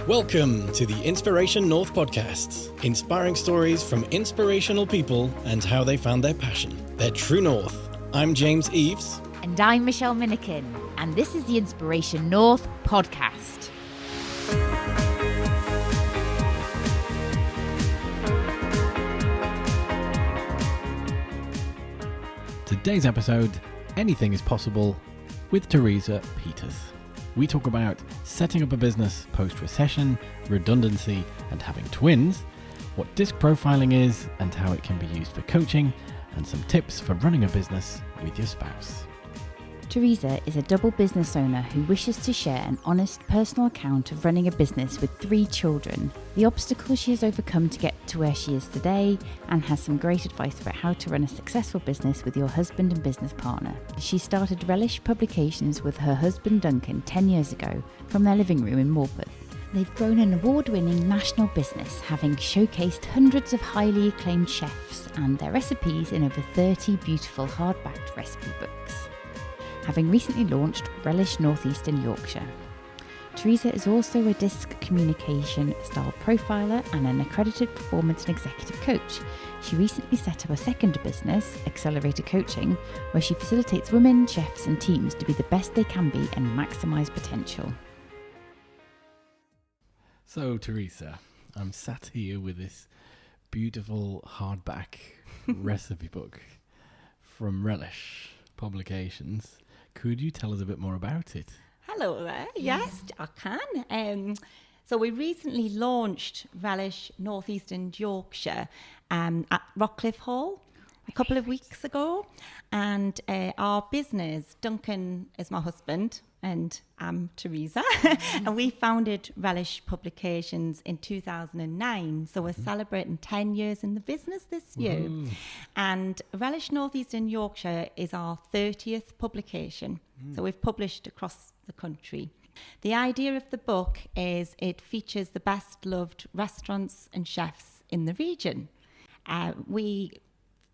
Welcome to the Inspiration North podcasts, inspiring stories from inspirational people and how they found their passion, their true north. I'm James Eves. And I'm Michelle Minikin, and this is the Inspiration North podcast. Today's episode, Anything is Possible, with Teresa Peters. We talk about setting up a business post-recession, redundancy, and having twins, what disc profiling is and how it can be used for coaching, and some tips for running a business with your spouse. Teresa is a double business owner who wishes to share an honest personal account of running a business with 3 children, the obstacles she has overcome to get to where she is today, and has some great advice about how to run a successful business with your husband and business partner. She started Relish Publications with her husband Duncan 10 years ago from their living room in Morpeth. They've grown an award-winning national business, having showcased hundreds of highly acclaimed chefs and their recipes in over 30 beautiful hardbacked recipe books, having recently launched Relish Northeastern Yorkshire. Teresa is also a disc communication style profiler and an accredited performance and executive coach. She recently set up a second business, Accelerator Coaching, where she facilitates women, chefs and teams to be the best they can be and maximise potential. So, Teresa, I'm sat here with this beautiful hardback recipe book from Relish Publications. Could you tell us a bit more about it? Hello there. Yes, I can. So we recently launched Relish Northeastern Yorkshire at Rockcliffe Hall a couple of weeks ago. And our business, Duncan is my husband and I'm Teresa. And we founded Relish Publications in 2009. So we're celebrating 10 years in the business this year. Ooh. And Relish Northeastern Yorkshire is our 30th publication. So we've published across the country. The idea of the book is it features the best loved restaurants and chefs in the region. We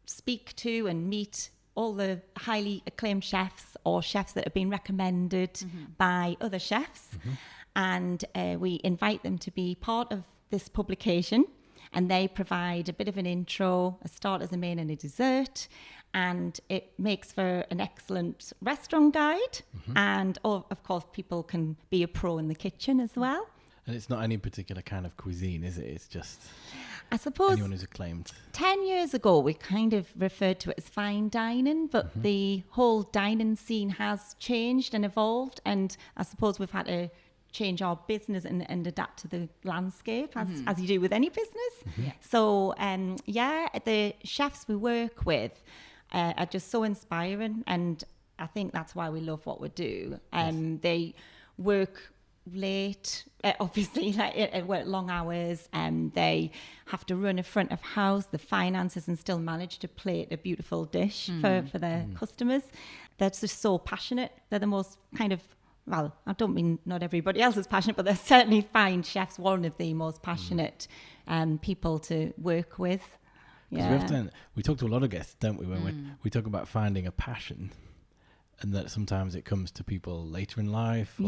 speak to and meet all the highly acclaimed chefs or chefs that have been recommended by other chefs. And we invite them to be part of this publication, and they provide a bit of an intro, a starters, a main and a dessert, and it makes for an excellent restaurant guide. And of course people can be a pro in the kitchen as well. And it's not any particular kind of cuisine, is it? It's just, I suppose, anyone who's acclaimed. 10 years ago, we kind of referred to it as fine dining, but the whole dining scene has changed and evolved. And I suppose we've had to change our business and adapt to the landscape as you do with any business. So, the chefs we work with are just so inspiring. And I think that's why we love what we do. They work late, obviously, work long hours, and they have to run a front of house, the finances, and still manage to plate a beautiful dish for their customers. They're just so passionate. They're the most kind of, well, I don't mean not everybody else is passionate, but they certainly find chefs one of the most passionate people to work with. Because we talk to a lot of guests, don't we, when we talk about finding a passion, and that sometimes it comes to people later in life,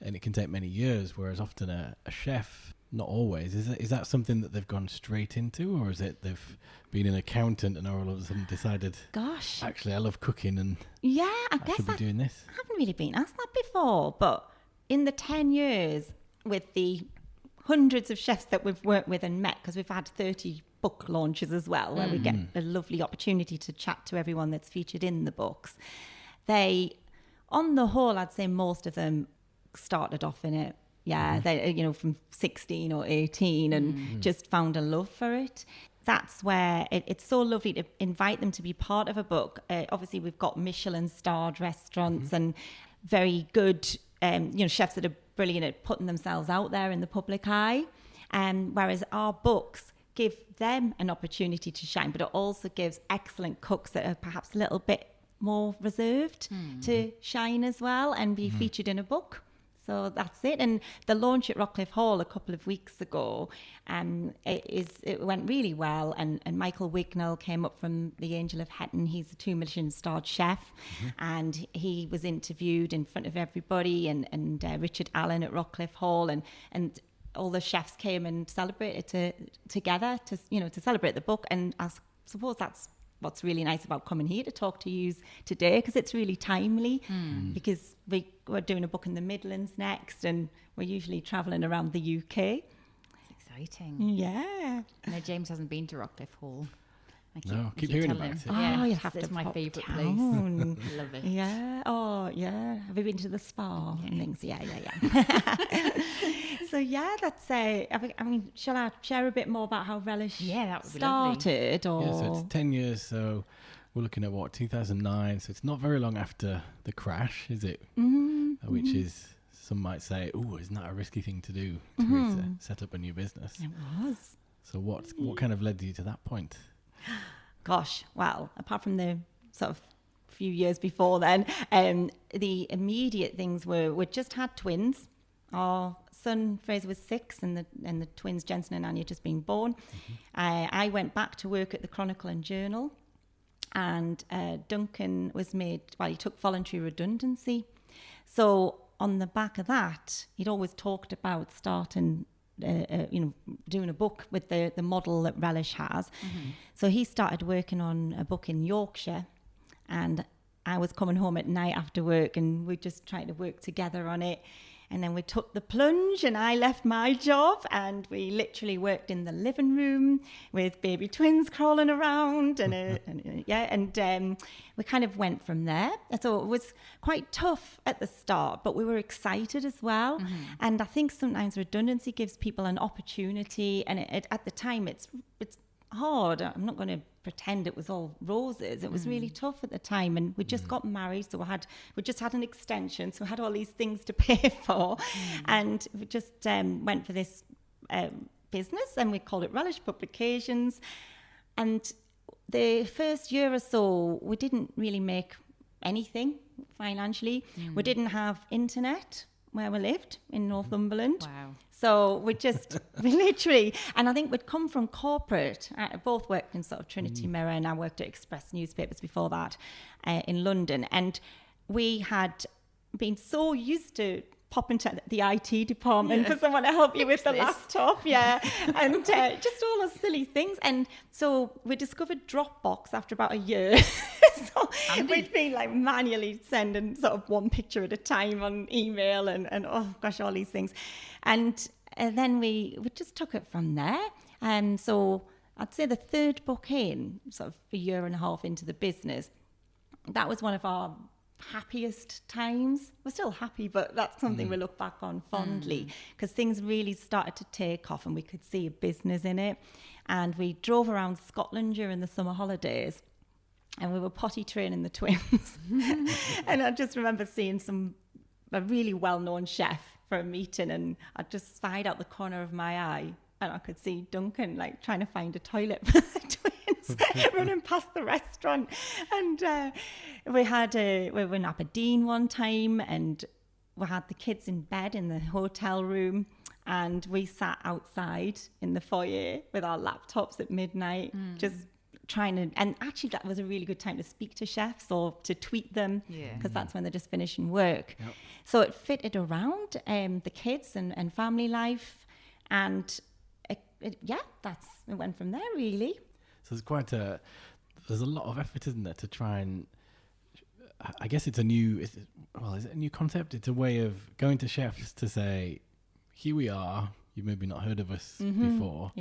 and it can take many years, whereas often a chef, not always. Is that something that they've gone straight into, or is it they've been an accountant and all of a sudden decided, gosh, actually I love cooking and I guess should be doing this? I haven't really been asked that before, but in the 10 years with the hundreds of chefs that we've worked with and met, because we've had 30 book launches as well, where we get a lovely opportunity to chat to everyone that's featured in the books. They, on the whole, I'd say most of them started off in it. They, from 16 or 18 and just found a love for it. That's where it's so lovely to invite them to be part of a book. Obviously, we've got Michelin-starred restaurants and very good, chefs that are brilliant at putting themselves out there in the public eye. Whereas our books give them an opportunity to shine, but it also gives excellent cooks that are perhaps a little bit more reserved to shine as well and be featured in a book. So that's it. And the launch at Rockcliffe Hall a couple of weeks ago, it went really well. And Michael Wignall came up from the Angel of Hetton. He's a 2 Michelin-starred chef. And he was interviewed in front of everybody, and Richard Allen at Rockcliffe Hall. And all the chefs came and celebrated together to celebrate the book. And I suppose that's what's really nice about coming here to talk to you today, because it's really timely, because we're doing a book in the Midlands next, and we're usually travelling around the UK. It's exciting. Yeah. No, James hasn't been to Rockcliffe Hall. Keep hearing about it. Yeah, you'll have it's to my pop favourite down. place. Love it. Yeah. Oh, yeah. Have you been to the spa and things? Yeah. So that's I mean, shall I share a bit more about how Relish that would be started? Or So it's 10 years. So we're looking at 2009. So it's not very long after the crash, is it? Which is, some might say, isn't that a risky thing to do, Teresa? Set up a new business. It was. So what kind of led you to that point? Gosh, well, apart from the sort of few years before then, the immediate things were we just had twins. Our son Fraser was 6, and the twins Jensen and Anya just been born. I went back to work at the Chronicle and Journal, and Duncan was he took voluntary redundancy. So on the back of that, he'd always talked about starting doing a book with the model that Relish has. So he started working on a book in Yorkshire, and I was coming home at night after work, and we just tried to work together on it. And then we took the plunge, and I left my job, and we literally worked in the living room with baby twins crawling around, and we kind of went from there. So it was quite tough at the start, but we were excited as well. And I think sometimes redundancy gives people an opportunity, and at the time it's hard. I'm not going to pretend it was all roses. It was really tough at the time, and we just got married, so we just had an extension, so we had all these things to pay for, and we just went for this business, and we called it Relish Publications. And the first year or so, we didn't really make anything financially. We didn't have internet where we lived in Northumberland. Wow. So we literally, and I think we'd come from corporate. I both worked in sort of Trinity Mirror, and I worked at Express newspapers before that in London. And we had been so used to pop into the IT department for someone to help you with the laptop, and just all those silly things. And so we discovered Dropbox after about a year. So we'd been like manually sending sort of one picture at a time on email, and oh gosh, all these things. And then we just took it from there. And so I'd say the third book in, sort of a year and a half into the business, that was one of our happiest times. We're still happy, but that's something we look back on fondly, because things really started to take off, and we could see a business in it. And we drove around Scotland during the summer holidays, and we were potty training the twins. And I just remember seeing a really well-known chef for a meeting, and I just spied out the corner of my eye, and I could see Duncan like trying to find a toilet for the twins, running past the restaurant. And we were in Aberdeen one time, and we had the kids in bed in the hotel room, and we sat outside in the foyer with our laptops at midnight, just trying to, and actually that was a really good time to speak to chefs or to tweet them, because that's when they're just finishing work. So it fitted around the kids and family life, and it went from there really. So there's a lot of effort, isn't there, to try and, I guess is it a new concept? It's a way of going to chefs to say, here we are, you've maybe not heard of us before,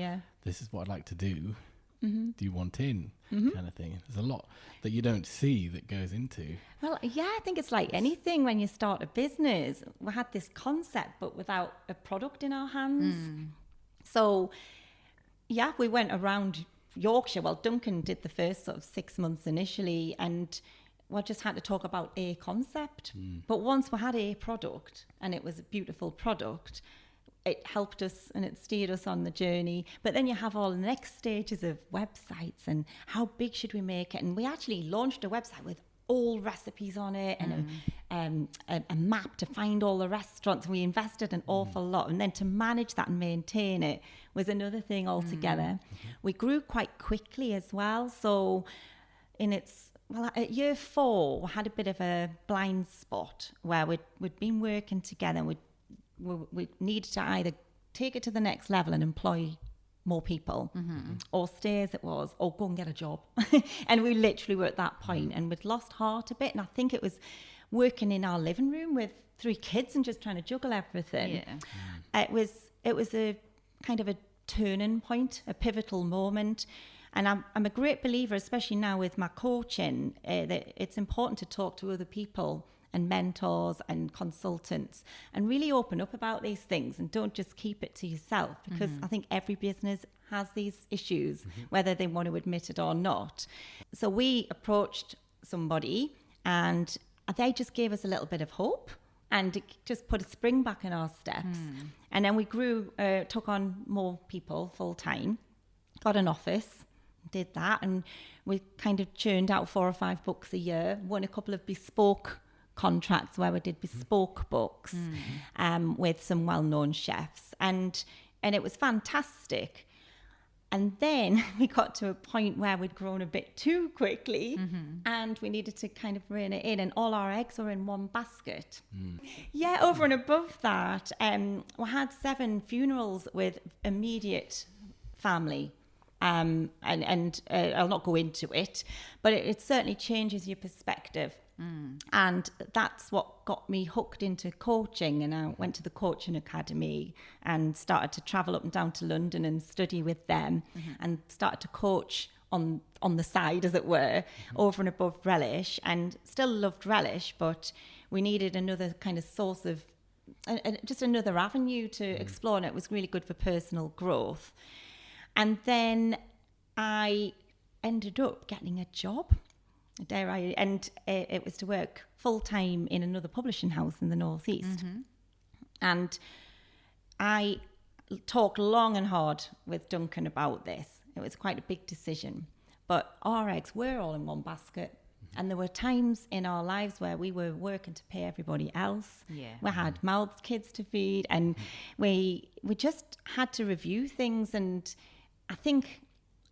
this is what I'd like to do. Do you want in? Kind of thing. There's a lot that you don't see that goes into. Well, I think it's like anything when you start a business. We had this concept, but without a product in our hands. So, we went around Yorkshire. Well, Duncan did the first sort of 6 months initially, and we just had to talk about a concept. But once we had a product, and it was a beautiful product, it helped us and it steered us on the journey. But then you have all the next stages of websites, and how big should we make it? And we actually launched a website with all recipes on it, and a map to find all the restaurants. We invested an awful lot, and then to manage that and maintain it was another thing altogether. We grew quite quickly as well. So at year 4, we had a bit of a blind spot where we'd been working together, and we needed to either take it to the next level and employ more people, or stay as it was, or go and get a job. And we literally were at that point, and we'd lost heart a bit. And I think it was working in our living room with 3 kids and just trying to juggle everything. It was a kind of a turning point, a pivotal moment. And I'm a great believer, especially now with my coaching, that it's important to talk to other people and mentors and consultants and really open up about these things, and don't just keep it to yourself, because I think every business has these issues, whether they want to admit it or not. So we approached somebody, and they just gave us a little bit of hope, and it just put a spring back in our steps. And then we grew, took on more people full time, got an office, did that, and we kind of churned out 4 or 5 books a year, won a couple of bespoke contracts where we did bespoke books with some well-known chefs, and it was fantastic. And then we got to a point where we'd grown a bit too quickly, and we needed to kind of rein it in, and all our eggs were in one basket. Yeah, over and above that, we had 7 funerals with immediate family. And I'll not go into it, but it certainly changes your perspective. And that's what got me hooked into coaching. And I went to the coaching academy and started to travel up and down to London and study with them, and started to coach on the side, as it were, over and above Relish, and still loved Relish, but we needed another kind of source of, just another avenue to explore, and it was really good for personal growth. And then I ended up getting a job, and it was to work full-time in another publishing house in the Northeast. And I talked long and hard with Duncan about this. It was quite a big decision, but our eggs were all in one basket. And there were times in our lives where we were working to pay everybody else. We had mouths, kids to feed, and we just had to review things. And I think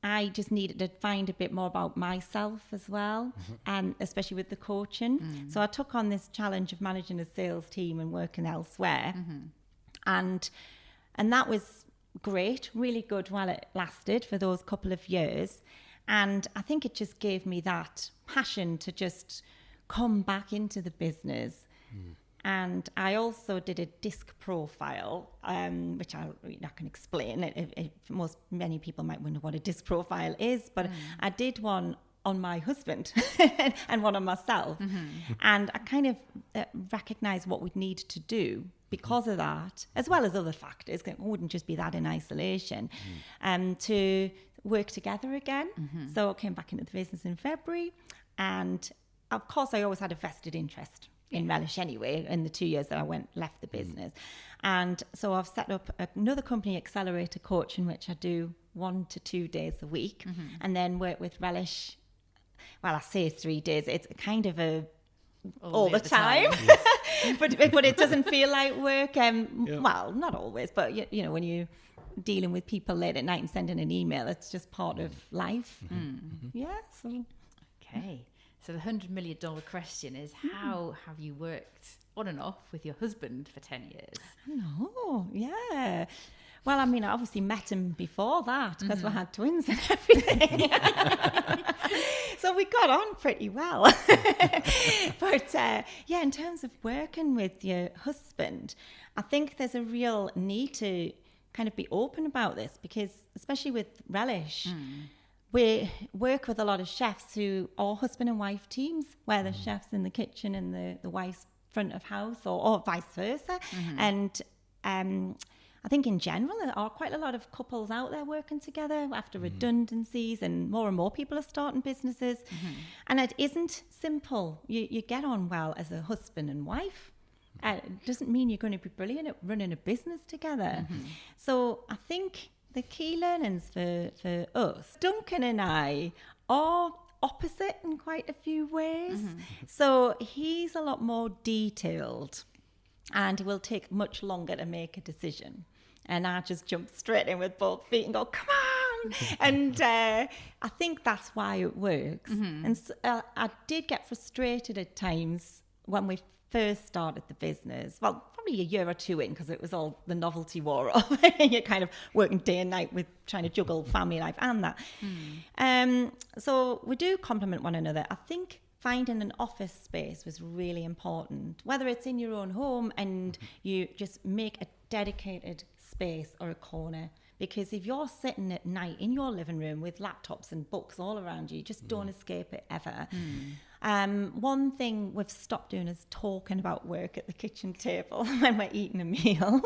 I just needed to find a bit more about myself as well, and especially with the coaching. So I took on this challenge of managing a sales team and working elsewhere. And that was great, really good while it lasted for those couple of years. And I think it just gave me that passion to just come back into the business. And I also did a disc profile, which I can explain. Many people might wonder what a disc profile is, but I did one on my husband and one on myself. And I kind of recognised what we'd need to do because of that, as well as other factors. It wouldn't just be that in isolation, to work together again. So I came back into the business in February, and of course I always had a vested interest in Relish anyway, in the 2 years that I left the business. And so I've set up another company, Accelerator Coaching, which I do 1 to 2 days a week, and then work with Relish. Well, I say 3 days, it's kind of all the time. but it doesn't feel like work. Well, not always, but you know, when you're dealing with people late at night and sending an email, it's just part of life. Okay. So the $100 million question is, how have you worked on and off with your husband for 10 years? No, yeah. Well, I mean, I obviously met him before that because we had twins and everything. So we got on pretty well. But yeah, in terms of working with your husband, I think there's a real need to kind of be open about this, because especially with Relish, we work with a lot of chefs who are husband and wife teams, where the chef's in the kitchen and the wife's front of house, or vice versa. And I think in general, there are quite a lot of couples out there working together after redundancies, and more people are starting businesses. And it isn't simple. You get on well as a husband and wife. It doesn't mean you're going to be brilliant at running a business together. So I think the key learnings for us, Duncan and I are opposite in quite a few ways. So he's a lot more detailed, and it will take much longer to make a decision. And I just jump straight in with both feet and go, come on! And I think that's why it works. And so, I did get frustrated at times when we first started the business. Well, probably a year or two in, because it was all the novelty wore off. You're kind of working day and night with trying to juggle family life and that. So we do complement one another. I think finding an office space was really important, whether it's in your own home and you just make a dedicated space or a corner. Because if you're sitting at night in your living room with laptops and books all around you, just don't escape it ever. One thing we've stopped doing is talking about work at the kitchen table when we're eating a meal.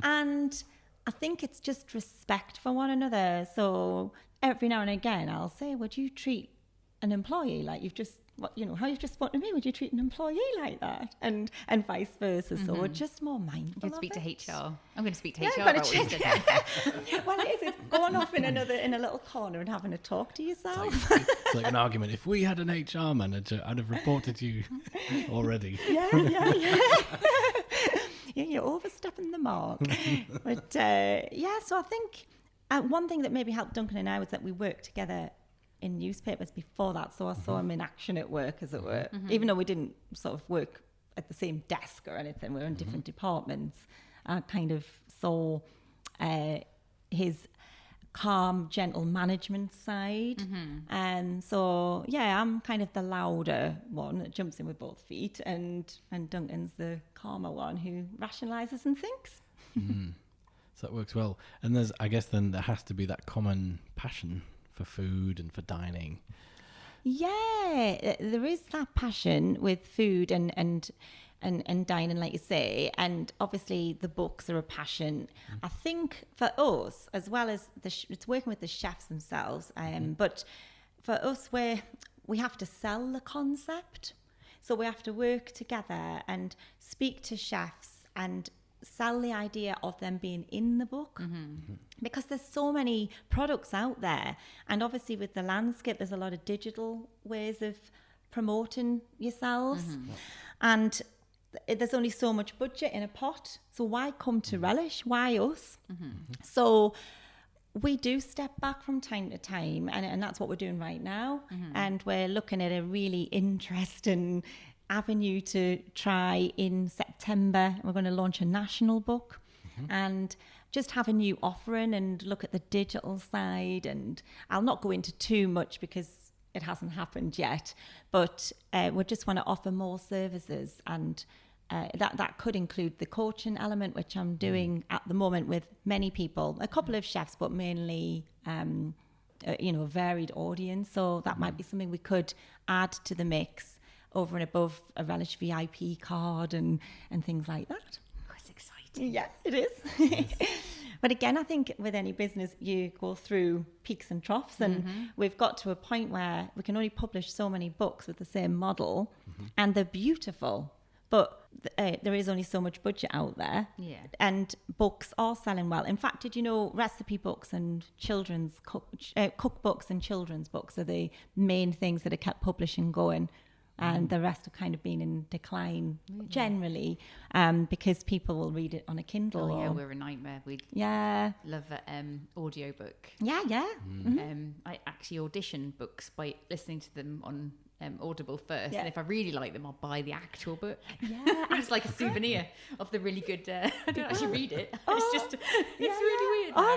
And I think it's just respect for one another. So every now and again, I'll say, would you treat an employee like you've just, how you've just spoken to me, would you treat an employee like that? And vice versa. So we're just more mindful. You can speak to HR. I'm going to speak to Yeah, HR about what you said there. Well, it's going off in a little corner and having a talk to yourself. It's like an argument. If we had an HR manager, I'd have reported you already. Yeah, you're overstepping the mark. But so I think one thing that maybe helped Duncan and I was that we worked together in newspapers before that, so I saw him in action at work, as it were. Even though we didn't sort of work at the same desk or anything, we were in different departments. I kind of saw his calm, gentle management side. And so, I'm kind of the louder one that jumps in with both feet, and Duncan's the calmer one who rationalises and thinks. So that works well. And then there has to be that common passion for food and for dining. Yeah, there is that passion with food and dining, like you say, and obviously the books are a passion. I think for us, as well as it's working with the chefs themselves, but for us, we have to sell the concept, so we have to work together and speak to chefs and sell the idea of them being in the book, because there's so many products out there, and obviously with the landscape there's a lot of digital ways of promoting yourselves, and there's only so much budget in a pot, so why come to Relish? Why us? So we do step back from time to time, and that's what we're doing right now, and we're looking at a really interesting avenue to try in September. We're going to launch a national book and just have a new offering and look at the digital side, and I'll not go into too much because it hasn't happened yet, but we just want to offer more services, and that could include the coaching element, which I'm doing at the moment with many people, a couple of chefs, but mainly a varied audience. So that might be something we could add to the mix over and above a Relish VIP card and things like that. Oh, it's exciting. Yeah, it is. But again, I think with any business, you go through peaks and troughs, and we've got to a point where we can only publish so many books with the same model, and they're beautiful, but there is only so much budget out there. Yeah. And books are selling well. In fact, did you know recipe books and children's cookbooks and children's books are the main things that are kept publishing going? And the rest have kind of been in decline generally, because people will read it on a Kindle. Oh, yeah, we're a nightmare. We love an audiobook. Yeah. I actually audition books by listening to them on Audible first, Yeah. and if I really like them, I'll buy the actual book. Yeah. It's like a souvenir of the really good. I don't actually read it. It's Yeah, really weird. Oh,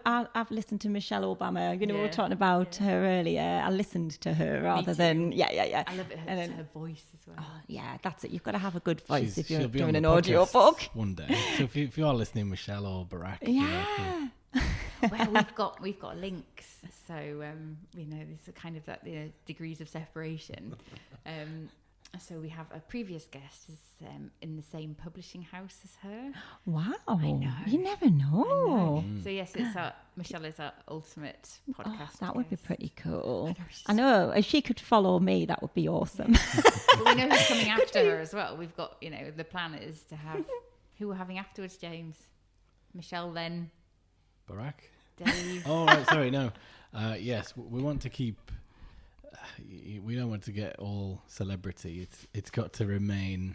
now. I've listened to Michelle Obama. We were Yeah. talking about her earlier. I listened to her rather than yeah. I love it. Her voice as well. Oh, yeah, that's it. You've got to have a good voice if you're She'll be on doing an the audio podcast book. one day. So if you are listening, Michelle or Barack, Yeah. Well, we've got links, so there's a kind of that degrees of separation. So we have a previous guest is in the same publishing house as her. Wow. I know. You never know. So yes, Michelle is our ultimate podcast. That would be guest. pretty cool. I know, I know. If she could follow me, that would be awesome. But we know who's coming after her as well. We've got the plan is to have who we're having afterwards. James, Michelle, then Barack. Dave. Oh, right, sorry, no. Yes, we want to keep. We don't want to get all celebrity. It's got to remain.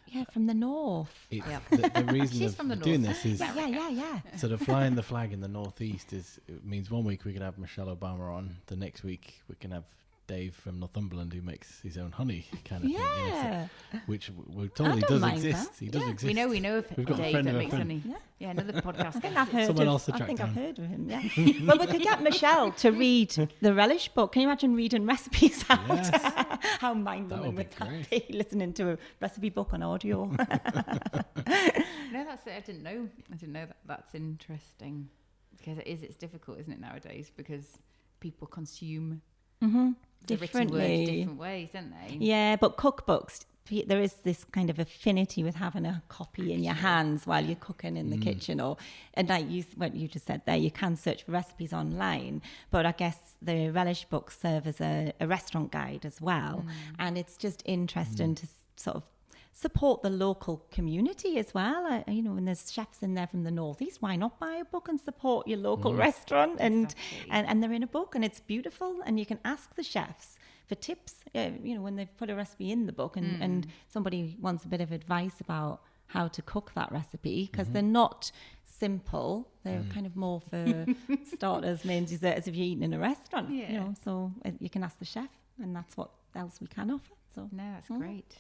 Yeah, from the north. Yeah. The reason She's of from the doing north. this is Yeah. sort of flying the flag in the northeast. It means 1 week we can have Michelle Obama on. The next week we can have Dave from Northumberland who makes his own honey kind of thing. Yeah. Which totally does exist. That. He does exist. We know of We've got Dave a friend that of a makes friend. honey. Yeah, another podcast. I think I've heard Someone of, else to I track think down. I've heard of him, yeah. Well, we could get Michelle to read the Relish book. Can you imagine reading recipes out? Yes. How mind-blowing would that be, listening to a recipe book on audio? No, that's it. I didn't know that. That's interesting. Because it's difficult, isn't it, nowadays? Because people consume the written word different ways, don't they? Yeah, but cookbooks, there is this kind of affinity with having a copy in your hands while you're cooking in the kitchen, and like what you just said there, you can search for recipes online, but I guess the Relish books serve as a restaurant guide as well, and it's just interesting to sort of support the local community as well. When there's chefs in there from the northeast, why not buy a book and support your local restaurant? And they're in a book, and it's beautiful, and you can ask the chefs for tips, when they've put a recipe in the book, and somebody wants a bit of advice about how to cook that recipe, because they're not simple. They're kind of more for starters, main dessert, as if you're eating in a restaurant. So you can ask the chef, and that's what else we can offer. So no, that's great.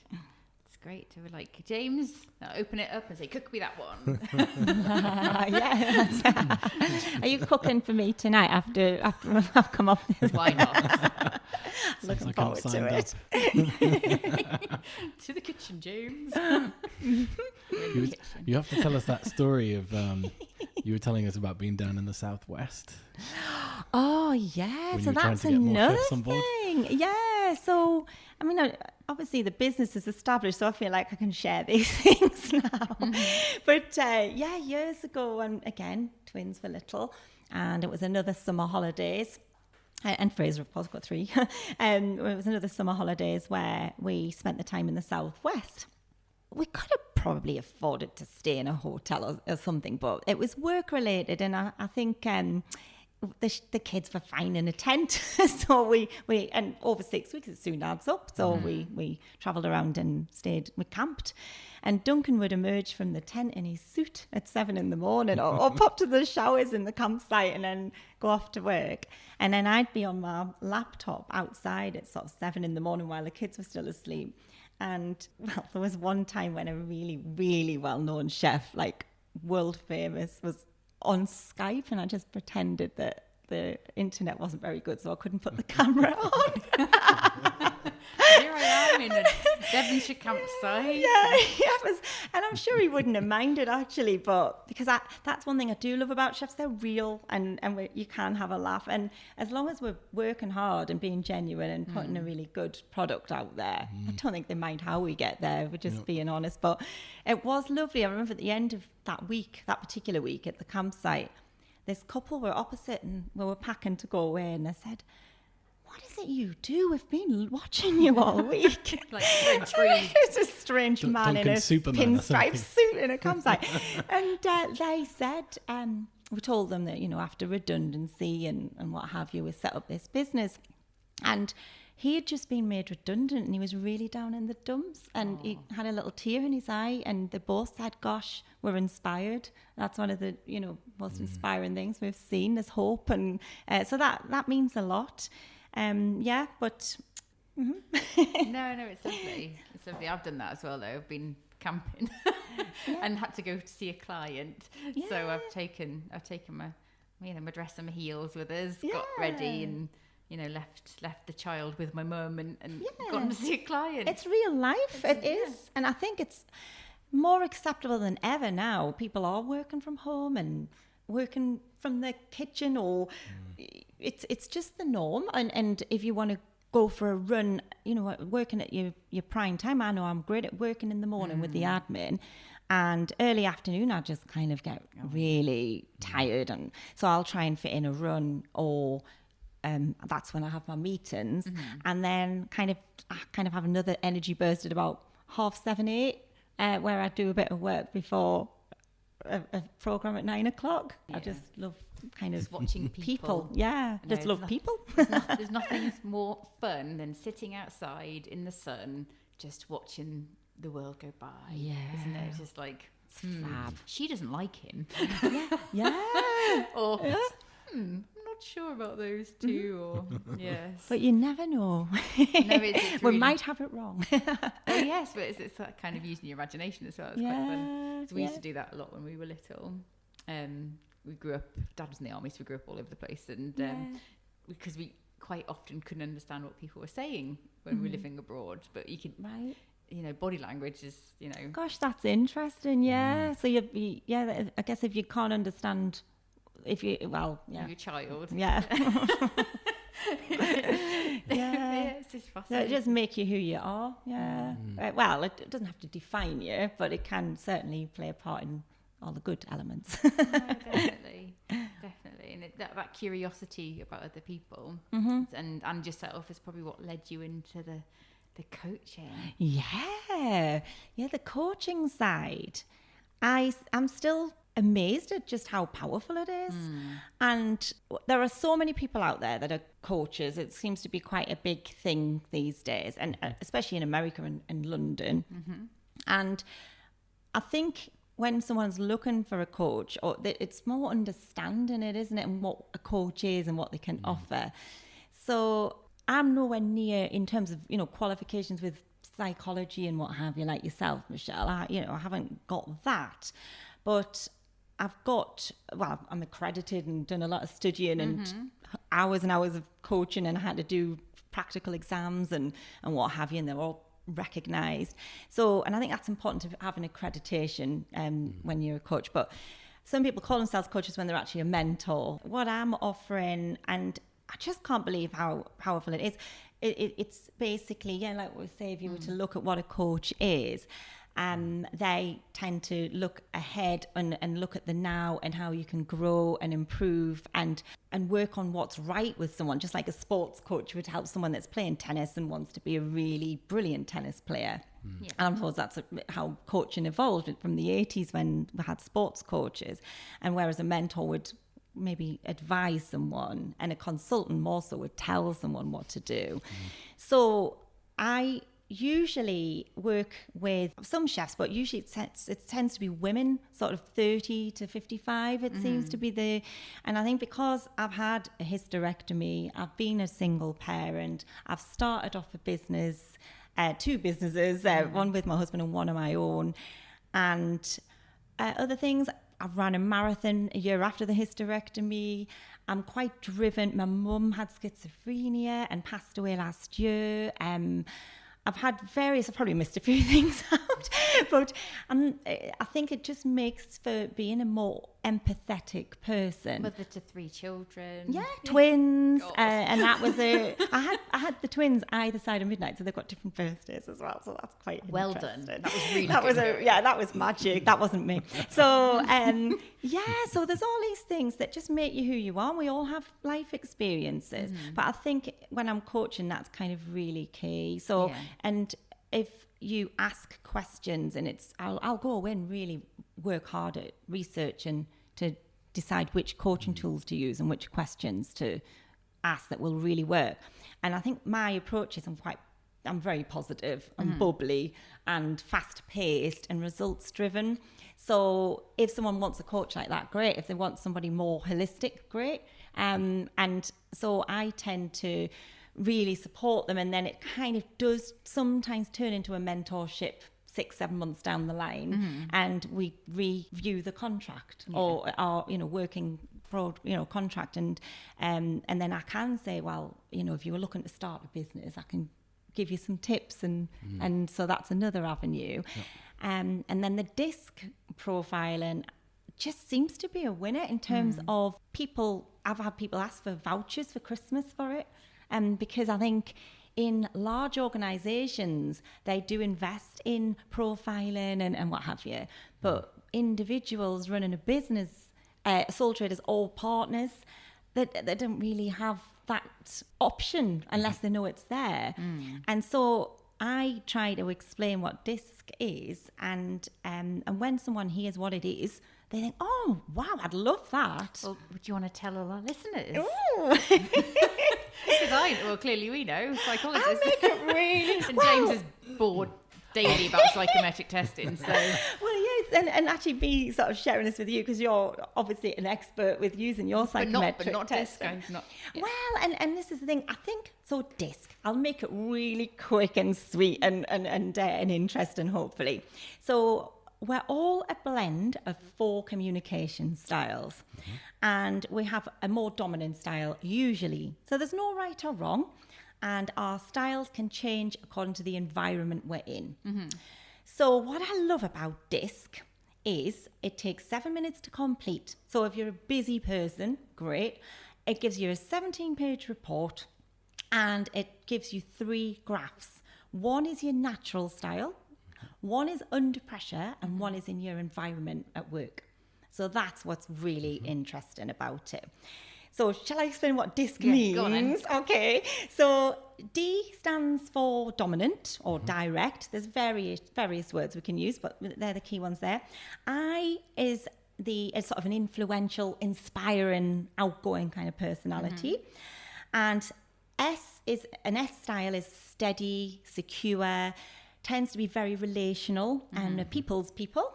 It's great to be like, James, open it up and say, cook me that one. Are you cooking for me tonight after I've come off this? Why not? Looking forward to it. To the kitchen, James. You have to tell us that story of you were telling us about being down in the southwest. Oh yeah, when so you were trying that's to get more another chefs on board. thing. Yeah, so I mean, obviously the business is established, so I feel like I can share these things now. But years ago, and again, twins were little, and it was another summer holidays. And Fraser, of course, got 3. It was another summer holidays where we spent the time in the southwest. We could have probably afforded to stay in a hotel or something, but it was work related, and I think the kids were fine in a tent. So we and over 6 weeks it soon adds up. So we travelled around and we camped. And Duncan would emerge from the tent in his suit at 7 a.m. or pop to the showers in the campsite and then go off to work. And then I'd be on my laptop outside at sort of 7 a.m. while the kids were still asleep. And well, there was one time when a really, really well-known chef, like world famous, was on Skype, and I just pretended that the internet wasn't very good, so I couldn't put the camera on. Here I am in a Devonshire campsite. And I'm sure he wouldn't have minded actually, but because that's one thing I do love about chefs, they're real, and you can have a laugh, and as long as we're working hard and being genuine and putting a really good product out there, I don't think they mind how we get there. We're just being honest. But it was lovely. I remember at the end of that particular week at the campsite, this couple were opposite and we were packing to go away, and they said, "What is it you do? We've been watching you all week." Like it's a strange man in a pinstripe suit in a campsite. And they said, we told them that, after redundancy and what have you, we set up this business. And he had just been made redundant, and he was really down in the dumps, and he had a little tear in his eye, and they both said, "Gosh, we're inspired." That's one of the most inspiring things we've seen. There's hope, and so that means a lot. But no, it's lovely. It's lovely. I've done that as well, though. I've been camping and had to go to see a client, so I've taken my dress and my heels with us, got ready, and left the child with my mum and gone to see a client. It's real life. It is. And I think it's more acceptable than ever now. People are working from home and working from the kitchen, or it's just the norm. And if you want to go for a run, working at your prime time, I know I'm great at working in the morning with the admin, and early afternoon I just kind of get really tired, and so I'll try and fit in a run, or that's when I have my meetings, and then I kind of have another energy burst at about 7:30, 8, where I do a bit of work before a program at 9 o'clock. I just love kind of watching people. Just love people. There's nothing more fun than sitting outside in the sun, just watching the world go by. Isn't it? It's just like, fab. She doesn't like him. Yeah. Or I'm not not sure about those two. Or yes, but you never know. It's We really... might have it wrong. Yes, but it's that kind of using your imagination as well. It's quite fun. So we used to do that a lot when we were little. We grew up. Dad was in the army, so we grew up all over the place, and because we quite often couldn't understand what people were saying when we were living abroad, but you could, body language is, Gosh, that's interesting. Yeah. So I guess if you can't understand, your child. Yeah. It's just fascinating. So it just make you who you are. Yeah. Well, it doesn't have to define you, but it can certainly play a part in all the good elements. Definitely. And that curiosity about other people and yourself is probably what led you into the coaching. Yeah, the coaching side. I'm still amazed at just how powerful it is. And there are so many people out there that are coaches. It seems to be quite a big thing these days, and especially in America and London. And I think when someone's looking for a coach, it's more understanding it, isn't it, and what a coach is and what they can offer. So I'm nowhere near in terms of, qualifications with psychology and what have you, like yourself, Michelle. I haven't got that, but I'm accredited and done a lot of studying and hours and hours of coaching, and I had to do practical exams and what have you, and they're all recognised. So, and I think that's important to have an accreditation when you're a coach. But some people call themselves coaches when they're actually a mentor. What I'm offering, and I just can't believe how powerful it is. It's basically, like we say, if you were to look at what a coach is, they tend to look ahead and look at the now and how you can grow and improve and work on what's right with someone, just like a sports coach would help someone that's playing tennis and wants to be a really brilliant tennis player. And I suppose that's how coaching evolved from the 80s when we had sports coaches, and whereas a mentor would maybe advise someone and a consultant more so would tell someone what to do. So I usually work with some chefs, but usually it tends to be women, sort of 30 to 55 it seems to be and I think because I've had a hysterectomy, I've been a single parent, I've started off a business, 2 businesses, one with my husband and one of my own, and other things. I've run a marathon a year after the hysterectomy. I'm quite driven. My mum had schizophrenia and passed away last year. I've had I've probably missed a few things out, but I think it just makes for being a more empathetic person. Mother to 3 children. Yeah, twins. And that was I had the twins either side of midnight, so they've got different birthdays as well. So that's quite well interesting. done. That was really good. That was magic. That wasn't me. So, so there's all these things that just make you who you are. We all have life experiences. But I think when I'm coaching, that's kind of really key. So, and if you ask questions, and I'll go away and really work hard at research and to decide which coaching tools to use and which questions to ask that will really work. And I think my approach is I'm very positive and bubbly and fast paced and results driven. So if someone wants a coach like that, great. If they want somebody more holistic, great. And so I tend to really support them, and then it kind of does sometimes turn into a mentorship 6-7 months down the line, and we review the contract or our working broad contract, and then I can say, well, if you were looking to start a business, I can give you some tips, and so that's another avenue. And then the disc profiling just seems to be a winner in terms of people. I've had people ask for vouchers for Christmas for it. Because I think in large organisations, they do invest in profiling and what have you. But individuals running a business, sole traders or partners, they don't really have that option unless they know it's there. And so I try to explain what DISC is, and when someone hears what it is, they think, oh, wow, I'd love that. Well, would you want to tell all our listeners? Because clearly we know psychologists. I make it really... And James is bored daily about psychometric testing, so... Well, yes, and actually be sort of sharing this with you because you're obviously an expert with using your psychometric but not disc. Well, and this is the thing. I think so. Disc. I'll make it really quick and sweet and interesting, hopefully. So we're all a blend of 4 communication styles, and we have a more dominant style usually. So there's no right or wrong, and our styles can change according to the environment we're in. So what I love about DISC is it takes 7 minutes to complete. So if you're a busy person, great. It gives you a 17-page report, and it gives you 3 graphs. One is your natural style, one is under pressure, and one is in your environment at work. So that's what's really interesting about it. So shall I explain what DISC means? Go on then. Okay. So D stands for dominant or direct. There's various words we can use, but they're the key ones there. I is sort of an influential, inspiring, outgoing kind of personality. And S style is steady, secure, tends to be very relational and a people's people.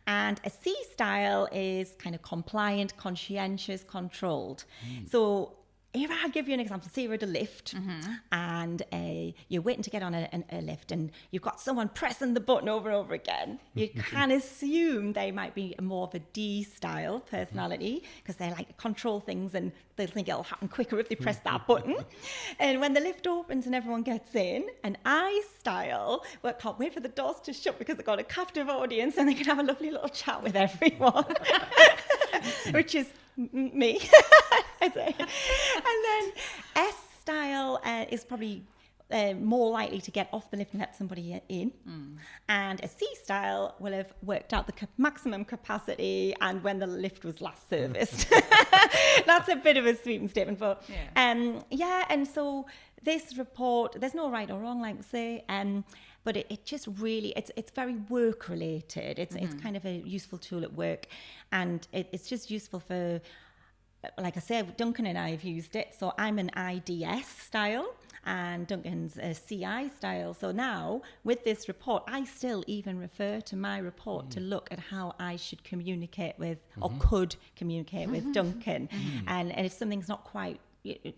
And a C style is kind of compliant, conscientious, controlled. So if I give you an example, say you're at a lift and you're waiting to get on a lift and you've got someone pressing the button over and over again, you can assume they might be more of a D style personality because they like to control things and they'll think it'll happen quicker if they press that button. And when the lift opens and everyone gets in, an I style, well, can't wait for the doors to shut because they've got a captive audience and they can have a lovely little chat with everyone, which is me. And then S style is probably more likely to get off the lift and let somebody in. And a C style will have worked out the maximum capacity and when the lift was last serviced. That's a bit of a sweeping statement, but and so this report, there's no right or wrong, like we say, but it just really, it's very work related. It's kind of a useful tool at work, and it's just useful for, like I said, Duncan and I have used it. So I'm an IDS style and Duncan's a CI style. So now with this report, I still even refer to my report to look at how I should communicate with or could communicate with Duncan. And if something's not quite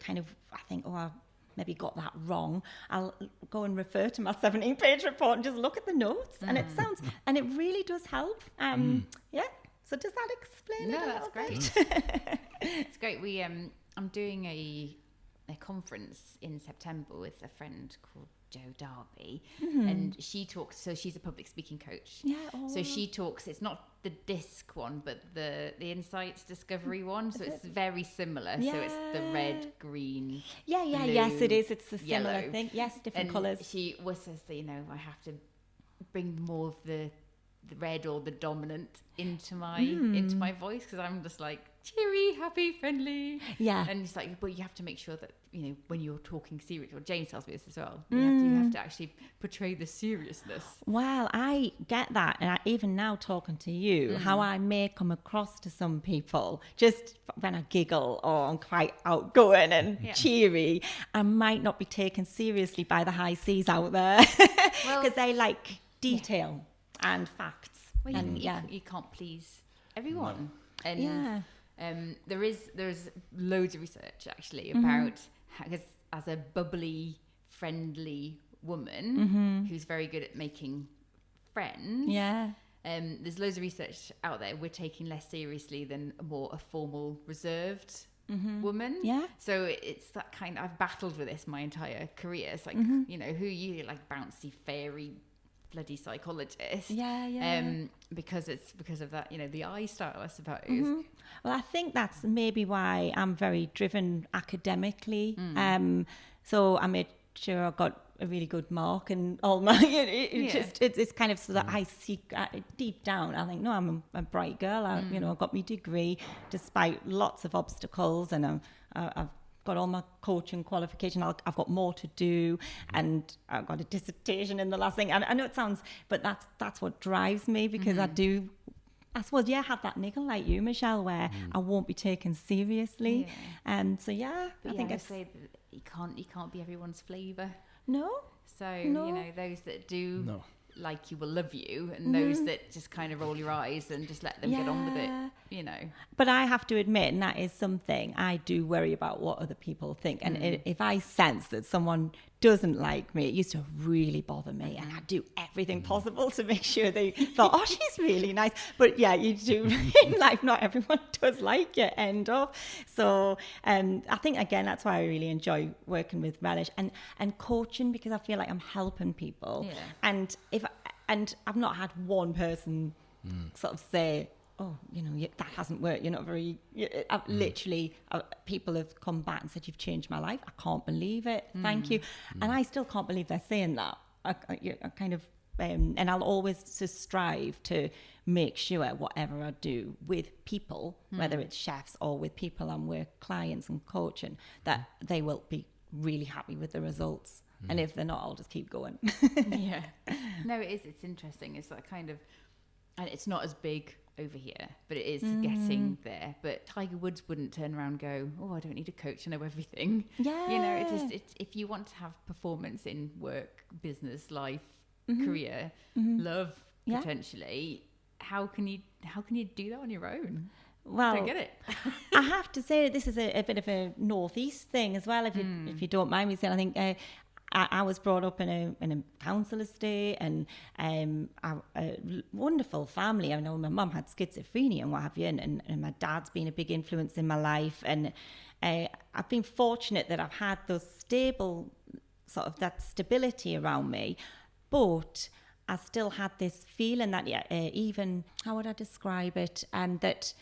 kind of, I think, I maybe got that wrong, I'll go and refer to my 17-page report and just look at the notes. And it sounds, and it really does help. Yeah. So does that explain it? No, that's great. It's great. I'm doing a conference in September with a friend called Jo Darby, and she talks. So she's a public speaking coach. Yeah. So she talks. It's not the DISC one, but the Insights Discovery one. So it's very similar. Yeah. So it's the red, green. Yeah. Blue, yes, it is. It's a yellow. similar thing. Yes, different colours. She was says that I have to bring more of the red or the dominant into my voice because I'm just like cheery, happy, friendly. Yeah. And it's like, but you have to make sure that when you're talking serious, or Jane tells me this as well, you have to actually portray the seriousness. Well, I get that, and even now talking to you, how I may come across to some people just when I giggle or I'm quite outgoing and cheery, I might not be taken seriously by the high seas out there because they like detail and facts. Well, you can't please everyone. No. And there's loads of research actually about because as a bubbly, friendly woman who's very good at making friends. Yeah. There's loads of research out there we're taking less seriously than a formal, reserved woman. Yeah. So it's that kind. I've battled with this my entire career. It's like who you like bouncy fairy bloody psychologist. Because of that, the I style, I suppose. Well, I think that's maybe why I'm very driven academically. So I made sure I got a really good mark and all my it's kind of so that I seek deep down, I think, no, I'm a bright girl. I got my degree despite lots of obstacles, and I've got all my coaching qualification. I've got more to do, and I've got a dissertation in the last thing. I know it sounds, but that's what drives me, because I suppose have that niggle like you, Michelle, where I won't be taken seriously. I think I say that you can't be everyone's flavour. No. So those that do like you will love you, and those that just kind of roll your eyes and just let them get on with it, you know. But I have to admit, and that is something I do worry about, what other people think. And if I sense that someone doesn't like me, it used to really bother me, and I do everything possible to make sure they thought, oh, she's really nice. But yeah, you do in life, not everyone does like you, end of. So I think, again, that's why I really enjoy working with Relish and coaching, because I feel like I'm helping people. Yeah. And I've not had one person sort of say, oh, you know, that hasn't worked. You're not very... Literally, people have come back and said, you've changed my life. I can't believe it. Thank you. And I still can't believe they're saying that. I kind of... and I'll always just strive to make sure whatever I do with people, whether it's chefs or with people I'm with, clients and coaching, that they will be really happy with the results. And if they're not, I'll just keep going. Yeah. No, it is. It's interesting. It's that kind of... And it's not as big over here, but it is getting there. But Tiger Woods wouldn't turn around and go, oh, I don't need a coach, I know everything. Yeah. You know, it's if you want to have performance in work, business, life, career, love, potentially, how can you do that on your own? Well, I don't get it. I have to say this is a bit of a northeast thing as well, if you don't mind me saying. I think I was brought up in a council estate, and a wonderful family. I know my mum had schizophrenia and what have you, and my dad's been a big influence in my life. And I've been fortunate that I've had those stable, sort of that stability around me. But I still had this feeling that, even, how would I describe it? That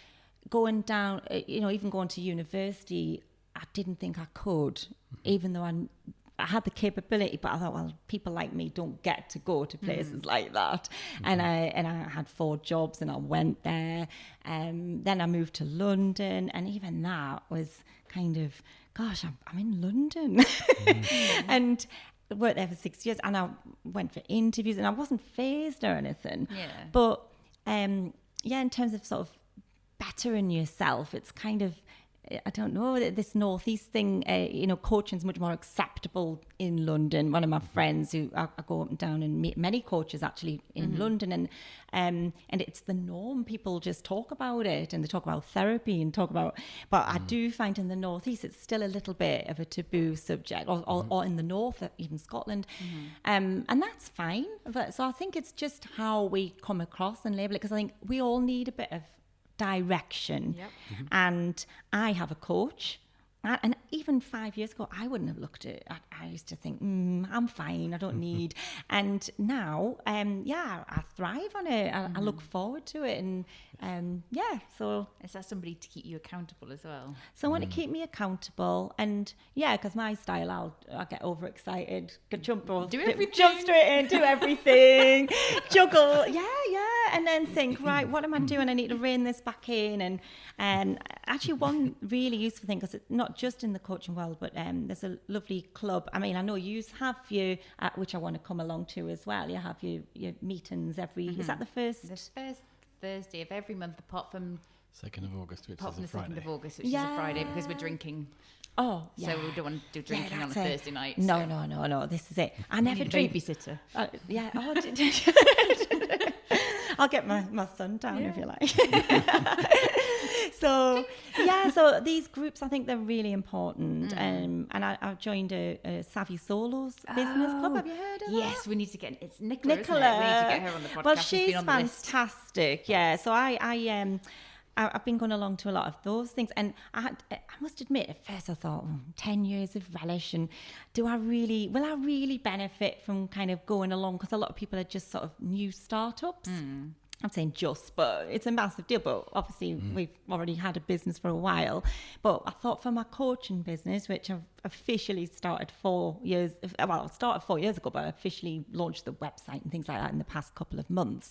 going down, even going to university, I didn't think I could, even though I had the capability, but I thought, well, people like me don't get to go to places like that. And I had 4 jobs and I went there. Then I moved to London, and even that was kind of, gosh, I'm in London. And I worked there for 6 years, and I went for interviews, and I wasn't phased or anything. Yeah. But in terms of sort of bettering yourself, it's kind of, I don't know, this northeast thing, coaching's much more acceptable in London. One of my friends who I go up and down and meet many coaches actually in London, and it's the norm. People just talk about it, and they talk about therapy and but I do find in the northeast it's still a little bit of a taboo subject, or in the north, even Scotland, and that's fine. But so I think it's just how we come across and label it, because I think we all need a bit of direction. And I have a coach, and even 5 years ago I wouldn't have looked at it. I used to think, I'm fine, I don't need. And now I thrive on it. I look forward to it, and so is that somebody to keep you accountable as well? Someone to keep me accountable, and because my style, I'll get overexcited, jump straight in, do everything, juggle, and then think, right, what am I doing? I need to rein this back in. And actually, one really useful thing, because it's not just in the coaching world, but there's a lovely club. I mean, I know you have your, which I want to come along to as well. You have your meetings every, is that the first Thursday of every month, apart from 2nd of August, which apart is from a the Friday. 2nd of August, which is a Friday, because we're drinking. Oh, yeah. So we don't want to do drinking on a Thursday night. No. This is it. I never drink. Babysitter. I'll get my son down if you like. So these groups, I think they're really important. And I've joined a Savvy Solos business club. Have you heard of that? Yes, we need to get. It's Nicola. Isn't it? We need to get her on the podcast. Well, she's fantastic. Yeah. So I've been going along to a lot of those things, and I must admit, at first I thought, 10 years of Relish, and will I really benefit from kind of going along? Because a lot of people are just sort of new startups. I'm saying just, but it's a massive deal. But obviously, we've already had a business for a while. But I thought for my coaching business, which I've officially started 4 years, well, I started 4 years ago, but I officially launched the website and things like that in the past couple of months.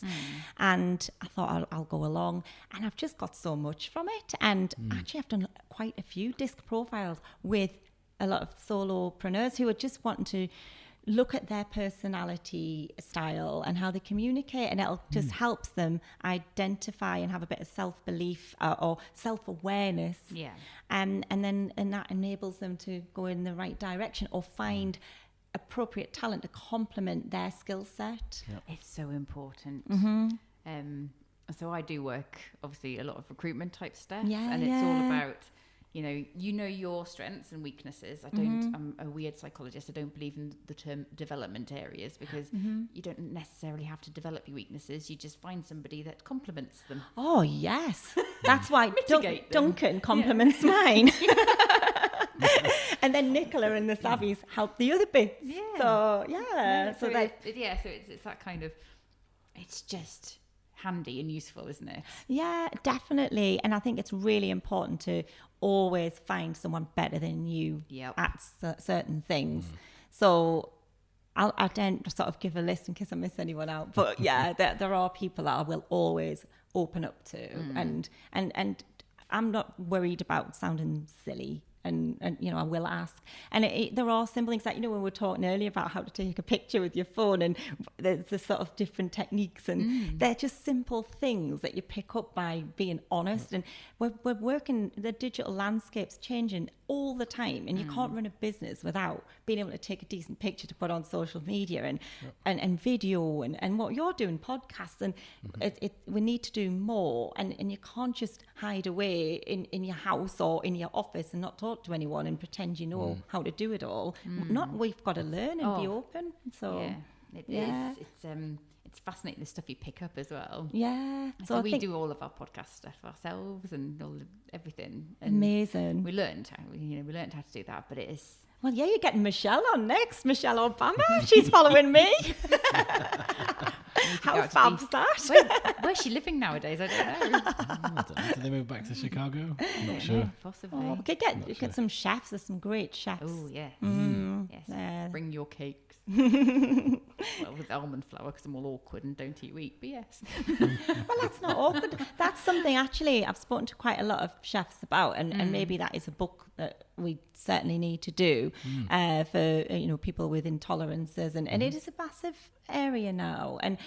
And I thought I'll go along, and I've just got so much from it. And actually, I've done quite a few disc profiles with a lot of solopreneurs who are just wanting to look at their personality style and how they communicate, and it just helps them identify and have a bit of self-belief or self-awareness. And that enables them to go in the right direction or find appropriate talent to complement their skill set. Yep. It's so important. So I do work, obviously, a lot of recruitment type stuff, and it's all about, you know your strengths and weaknesses. I'm a weird psychologist. I don't believe in the term development areas, because you don't necessarily have to develop your weaknesses. You just find somebody that complements them. Oh, yes. That's why Mitigate them. Duncan complements mine. And then Nicola and the Savvies help the other bits. Yeah. So, it's that kind of, it's just handy and useful, isn't it? Yeah, definitely. And I think it's really important to always find someone better than you at certain things. So I don't sort of give a list in case I miss anyone out. But yeah, there are people that I will always open up to. And I'm not worried about sounding silly. And I will ask. And there are simple things like, when we were talking earlier about how to take a picture with your phone, and there's the sort of different techniques, and they're just simple things that you pick up by being honest. And we're working, the digital landscape's changing all the time, and you can't run a business without being able to take a decent picture to put on social media and video and what you're doing, podcasts, and we need to do more, and you can't just hide away in your house or in your office and not talk to anyone and pretend you know how to do it all. We've got to learn and be open. So it is. It's fascinating, the stuff you pick up as well. Yeah. So we do all of our podcast stuff ourselves and everything. And amazing. We learned how to do that, but it is. Well, yeah, you're getting Michelle on next. Michelle Obama. She's following me. How fab's that? Where's she living nowadays? I don't know. I don't know. Did they move back to Chicago? I'm not sure. Possibly. Oh, we could get some chefs. There's some great chefs. Oh, yeah. Yes. Bring your cakes. Well, with almond flour, because I'm all awkward and don't eat wheat, but yes. Well, that's not awkward. That's something, actually, I've spoken to quite a lot of chefs about, and maybe that is a book that we certainly need to do for people with intolerances, and it is a massive area now, and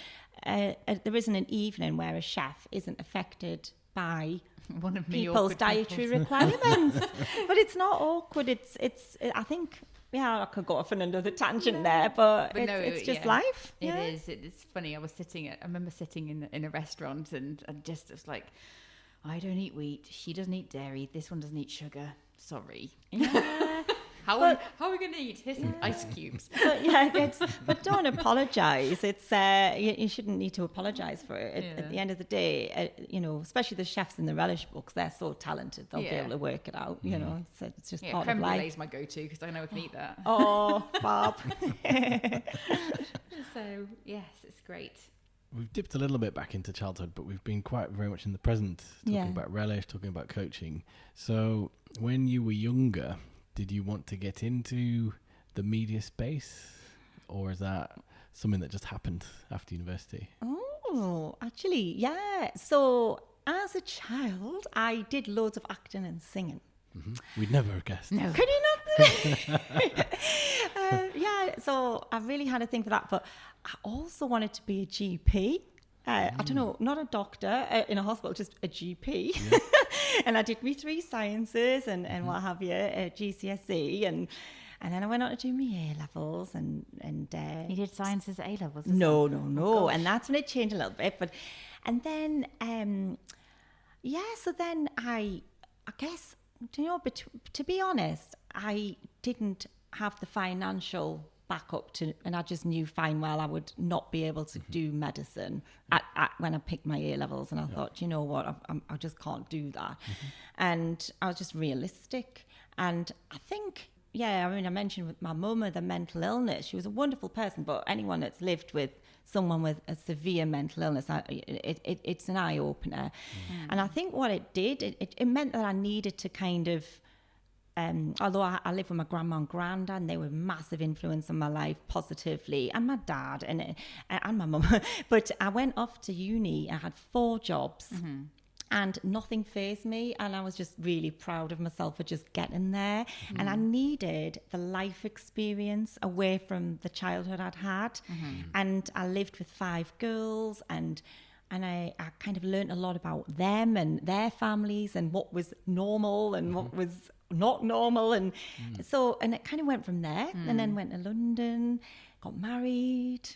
there isn't an evening where a chef isn't affected by one of people's dietary requirements. But it's not awkward. It's I think. Yeah, I could go off on another tangent there, but it's just life. It is. It's funny. I remember sitting in a restaurant, and I just was like, I don't eat wheat. She doesn't eat dairy. This one doesn't eat sugar. Sorry. Yeah. How are we going to eat? Here's some ice cubes. But don't apologise. It's you shouldn't need to apologise for it. At the end of the day, especially the chefs in the Relish books, they're so talented. They'll be able to work it out. So it's just part of life. Creme brulee is my go-to because I know I can eat that. Oh, Bob. So yes, it's great. We've dipped a little bit back into childhood, but we've been quite very much in the present, talking about Relish, talking about coaching. So when you were younger, did you want to get into the media space, or is that something that just happened after university? Oh, actually, yeah. So as a child, I did loads of acting and singing. We'd never have guessed. No. Could you not? So I really had a thing for that, but I also wanted to be a GP. I don't know, not a doctor in a hospital, just a GP. Yeah. And I did my 3 sciences and what have you, GCSE, and then I went on to do my A-levels and you did sciences at A-levels? No. Oh, and that's when it changed a little bit. And then, so then I guess, but to be honest, I didn't have the financial backup and I just knew fine well I would not be able to do medicine when I picked my A-levels, and I thought, you know what, I just can't do that. And I was just realistic, and I think I mentioned with my mum the mental illness. She was a wonderful person, but anyone that's lived with someone with a severe mental illness, it's an eye-opener. And I think what it did, it meant that I needed to kind of although I live with my grandma and granddad, and they were a massive influence on my life positively, and my dad and my mum. But I went off to uni. I had 4 jobs, and nothing fazed me. And I was just really proud of myself for just getting there. And I needed the life experience away from the childhood I'd had. And I lived with 5 girls, and I kind of learned a lot about them and their families and what was normal and what was not normal. And so, and it kind of went from there, and then went to London, got married,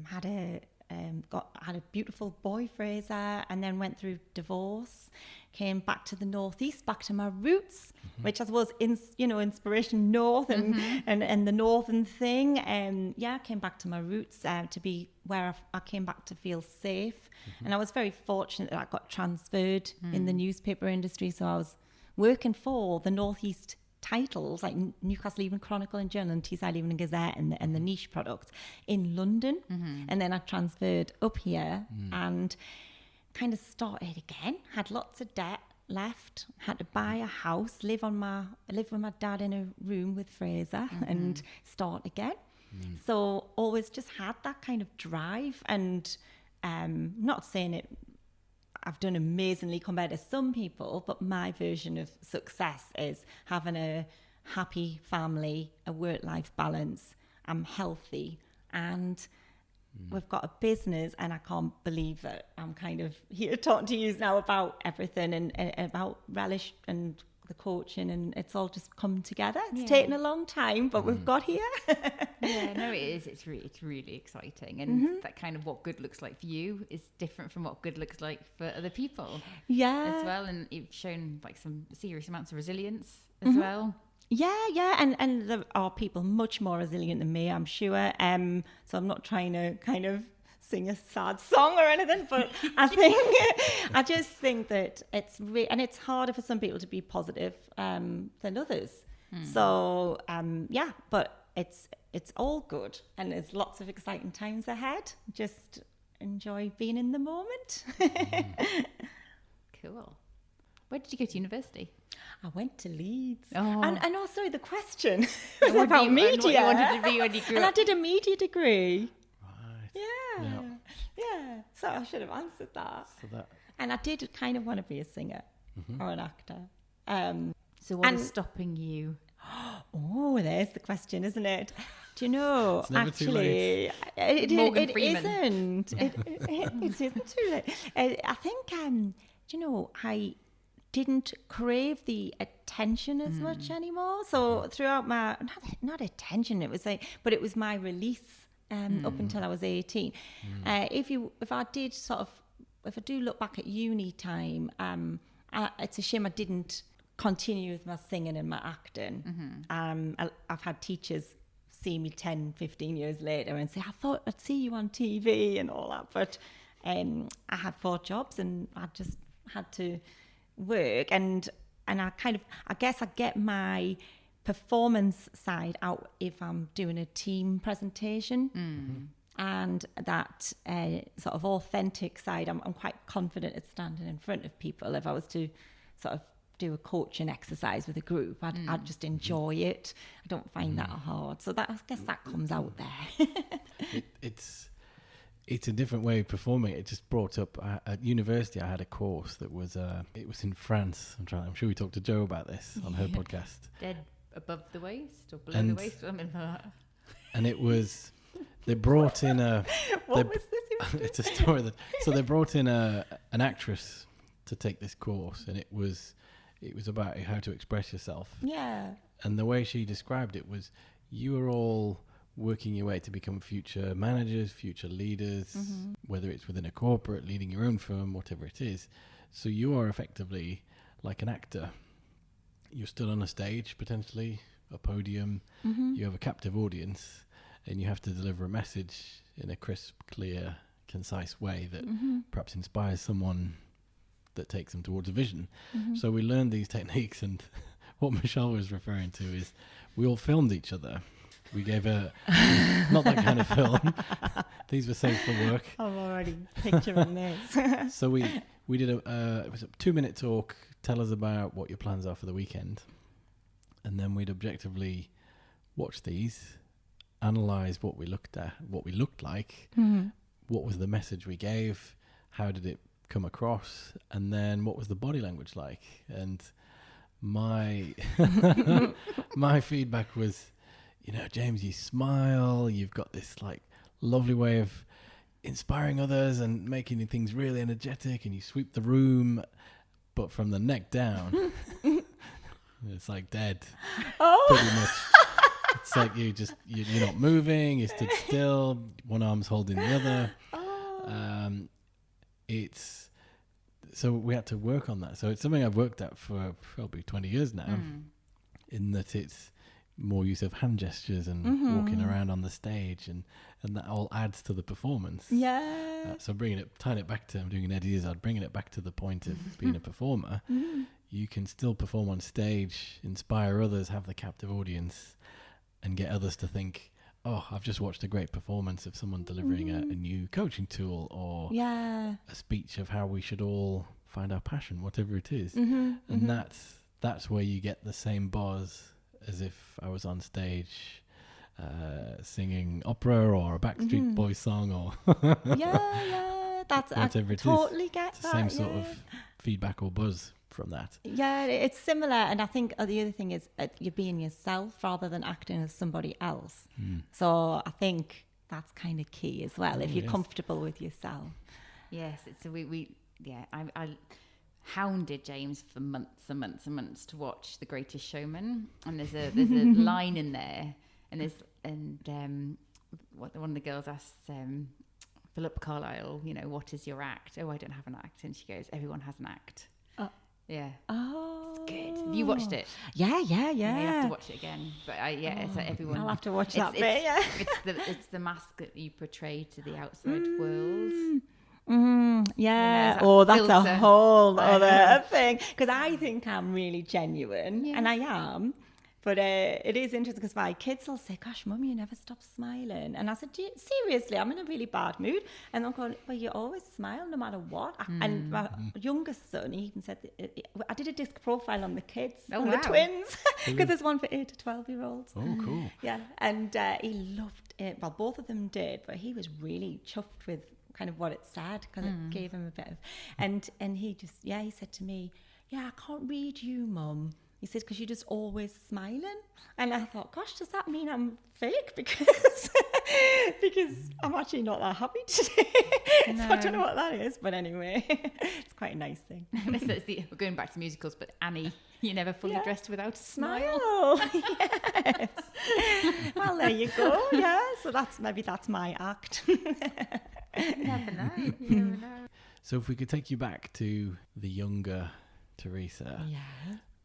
had a beautiful boy, Fraser, and then went through divorce, came back to the northeast, back to my roots, which I suppose inspiration north and the northern thing. Came back to my roots to be where I came back to feel safe. And I was very fortunate that I got transferred in the newspaper industry, so I was working for the northeast titles like Newcastle Evening Chronicle and Journal and Teesside Evening Gazette and the niche products in London. And then I transferred up here and kind of started again, had lots of debt left, had to buy a house, live with my dad in a room with Fraser and start again. So always just had that kind of drive, and not saying I've done amazingly compared to some people, but my version of success is having a happy family, a work-life balance. I'm healthy, and we've got a business, and I can't believe that I'm kind of here talking to you now about everything and about Relish and the coaching, and it's all just come together. It's taken a long time, but we've got here. Yeah, no, it is. It's really exciting, and that kind of what good looks like for you is different from what good looks like for other people. Yeah, as well, and you've shown like some serious amounts of resilience as well. Yeah, and there are people much more resilient than me, I'm sure. So I'm not trying to kind of sing a sad song or anything, but I just think that and it's harder for some people to be positive than others. So but it's all good, and there's lots of exciting times ahead. Just enjoy being in the moment. Cool. Where did you go to university? I went to Leeds. Oh. And also the question was about media. What you wanted to be when you grew up. And I did a media degree. Right. Yeah. So I should have answered that. And I did kind of want to be a singer or an actor. So what is stopping you? Oh, there's the question, isn't it? Do you know, it's never actually, too late. It isn't. It isn't too late. I think, do you know, I didn't crave the attention as much anymore. So throughout my, not attention, it was but it was my release up until I was 18. If I do look back at uni time, it's a shame I didn't continue with my singing and my acting. I've had teachers see me 10, 15 years later and say, I thought I'd see you on TV and all that, but I had 4 jobs and I just had to work, and I guess I get my performance side out if I'm doing a team presentation, and that sort of authentic side, I'm quite confident at standing in front of people. If I was to sort of do a coaching exercise with a group, I'd just enjoy it. I don't find that hard, so I guess that comes out there. It's a different way of performing. It just brought up at university. I had a course that was it was in France. I'm sure we talked to Jo about this on her podcast. Dead above the waist or below the waist, or something like that. And it was they brought in a. What was this? It's a story so they brought in an actress to take this course, and it was about how to express yourself. Yeah. And the way she described it was, you are all working your way to become future managers, future leaders, whether it's within a corporate, leading your own firm, whatever it is. So you are effectively like an actor. You're stood on a stage, potentially, a podium. You have a captive audience, and you have to deliver a message in a crisp, clear, concise way that perhaps inspires someone that takes them towards a vision. So we learned these techniques, and what Michelle was referring to is we all filmed each other. We gave not that kind of film. These were safe for work. I'm already picturing this. So we did it was a 2-minute talk. Tell us about what your plans are for the weekend, and then we'd objectively watch these, analyze what we looked like, what was the message we gave, how did it come across, and then what was the body language like. And my my feedback was, James, you smile, you've got this like lovely way of inspiring others and making things really energetic, and you sweep the room, but from the neck down It's like dead. Oh. Pretty much. It's like you're not moving, you stood still, one arm's holding the other. Oh. So we had to work on that. So it's something I've worked at for probably 20 years now, in that it's more use of hand gestures and walking around on the stage, and that all adds to the performance. Yeah. So tying it back to, I'm doing an Eddie Izzard, bringing it back to the point of being a performer. You can still perform on stage, inspire others, have the captive audience, and get others to think, oh, I've just watched a great performance of someone delivering a new coaching tool, or a speech of how we should all find our passion, whatever it is. And that's where you get the same buzz as if I was on stage singing opera or a Backstreet Boys song, or that's whatever I totally get it's the that. same sort of feedback or buzz from that. Yeah, it's similar. And I think the other thing is you're being yourself rather than acting as somebody else. So I think that's kind of key as well, if you're comfortable with yourself. Yes, I hounded James for months and months and months to watch The Greatest Showman, and there's a line in there, and one of the girls asks Philip Carlyle, what is your act? Oh, I don't have an act. And she goes, everyone has an act. Yeah. Oh, it's good. Have you watched it? Yeah. You have to watch it again. But it's like everyone. I'll have to watch that bit. Yeah. It's the mask that you portray to the outside world. Yeah. That's filter. A whole other thing. Because I think I'm really genuine, and I am. But it is interesting because my kids will say, gosh, Mum, you never stop smiling. And I said, seriously, I'm in a really bad mood. And they're going, well, you always smile no matter what. And my youngest son, he even said, I did a disc profile on the kids, the twins, because there's one for 8 to 12-year-olds. Oh, cool. Yeah. And he loved it. Well, both of them did, but he was really chuffed with kind of what it said, because it gave him a bit of... And he just, he said to me, I can't read you, Mum. He said, because you're just always smiling. And I thought, gosh, does that mean I'm fake? Because I'm actually not that happy today. No. So I don't know what that is. But anyway, it's quite a nice thing. We're going back to musicals, but Annie, you're never fully dressed without a smile. Yes. Well, there you go. Yeah. So that's my act. You never know. So if we could take you back to the younger Teresa. Yeah.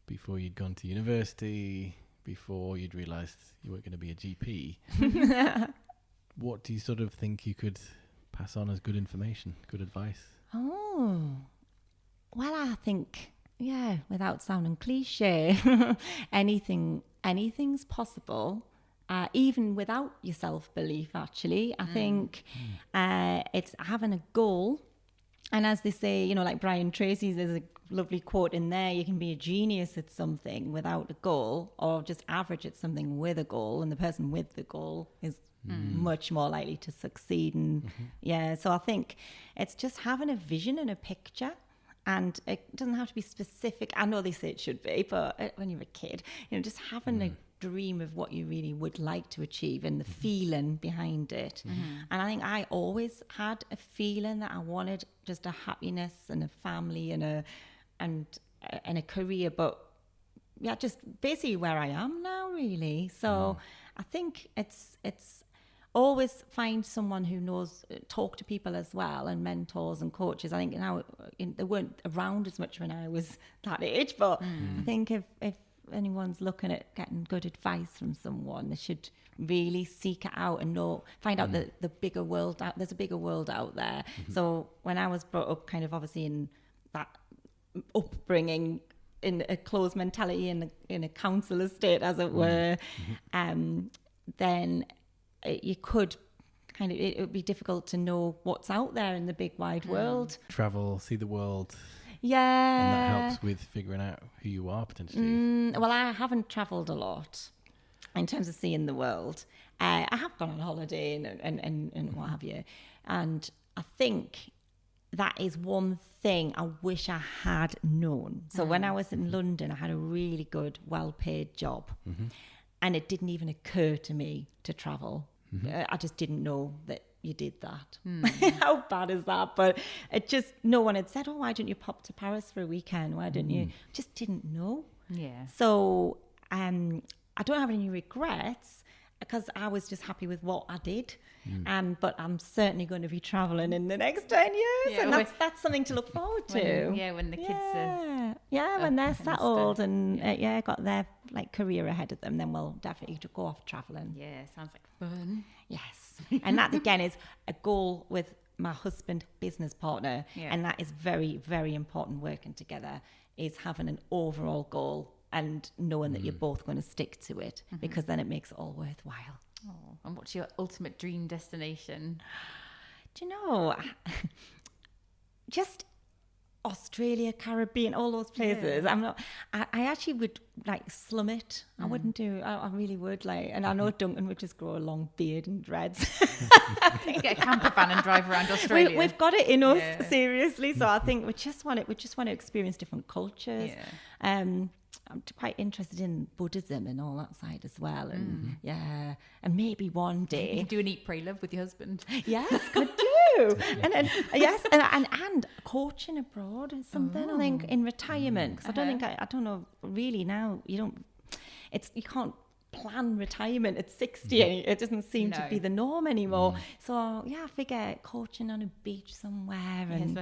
Before you'd gone to university, before you'd realised you weren't going to be a GP, what do you sort of think you could pass on as good information, good advice? Oh, well, I think, without sounding cliche, anything's possible, even without your self-belief, actually. I think it's having a goal. And as they say, like Brian Tracy's, there's a lovely quote in there, you can be a genius at something without a goal, or just average at something with a goal, and the person with the goal is much more likely to succeed. And so I think it's just having a vision and a picture, and it doesn't have to be specific. I know they say it should be, but when you're a kid, just having a dream of what you really would like to achieve and the feeling behind it. And I think I always had a feeling that I wanted just a happiness and a family and a career, but just basically where I am now, really. So I think it's always find someone who knows, talk to people as well, and mentors and coaches. I think now they weren't around as much when I was that age, but I think if anyone's looking at getting good advice from someone, they should really seek it out and find out the bigger world out. There's a bigger world out there. So when I was brought up kind of obviously in that upbringing, in a closed mentality, in a council estate, as it were, then you could kind of, it would be difficult to know what's out there in the big wide world. Travel, see the world. Yeah. And that helps with figuring out who you are potentially. Well, I haven't travelled a lot in terms of seeing the world. I have gone on holiday and what have you. And I think that is one thing I wish I had known. So when I was in London, I had a really good, well-paid job. And it didn't even occur to me to travel. I just didn't know that you did that. How bad is that? But it just, no one had said, oh, why didn't you pop to Paris for a weekend? Why didn't you? Just didn't know. Yeah. So I don't have any regrets because I was just happy with what I did. But I'm certainly going to be travelling in the next 10 years. And that's something to look forward to. When the kids are... Yeah, when they're settled and got their like career ahead of them, then we'll definitely go off travelling. Yeah, sounds like fun. Yes. And that, again, is a goal with my husband, business partner. Yeah. And that is very, very important, working together, is having an overall goal and knowing that you're both going to stick to it, because then it makes it all worthwhile. Oh, and what's your ultimate dream destination? Do you know, just Australia, Caribbean, all those places. Yeah. I actually would like slum it. I wouldn't do, I really would like, and I know Duncan would just grow a long beard and dreads. Get a camper van and drive around Australia. We've got it in us, seriously. So I think we just want to experience different cultures. Yeah. I'm quite interested in Buddhism and all that side as well. And and maybe one day... You can do an eat, pray, love with your husband. Yes, could do. And coaching abroad is something, I think, in retirement. Because I don't know, really now, you can't plan retirement at 60. It doesn't seem to be the norm anymore. So I figure coaching on a beach somewhere, and